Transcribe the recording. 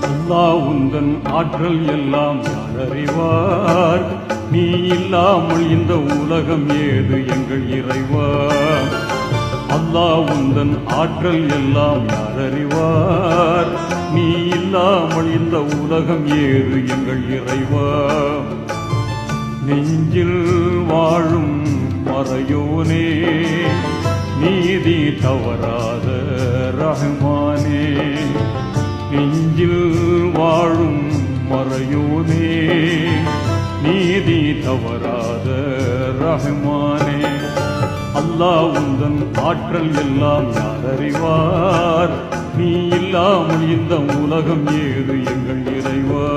அல்லாஹ் உந்தன் ஆற்றல் எல்லாம் யார் அறிவார்? நீ இல்லாமல் இந்த உலகம் ஏது எங்கள் இறைவா? அல்லாஹ் உந்தன் ஆற்றல் எல்லாம் யார் அறிவார்? நீ இல்லாமல் இந்த உலகம் ஏது எங்கள் இறைவா? நெஞ்சில் வாழும் மறையோனே, நீதி தவறாத ரஹ்மானே. நெஞ்சில் வாழும் மறையோனே, நீதி தவறாத ரஹ்மானே. அல்லாஹ் உந்தன் ஆற்றல் எல்லாம் யார் அறிவார்? நீ இல்லாமல் இந்த உலகம் ஏது எங்கள் இறைவா?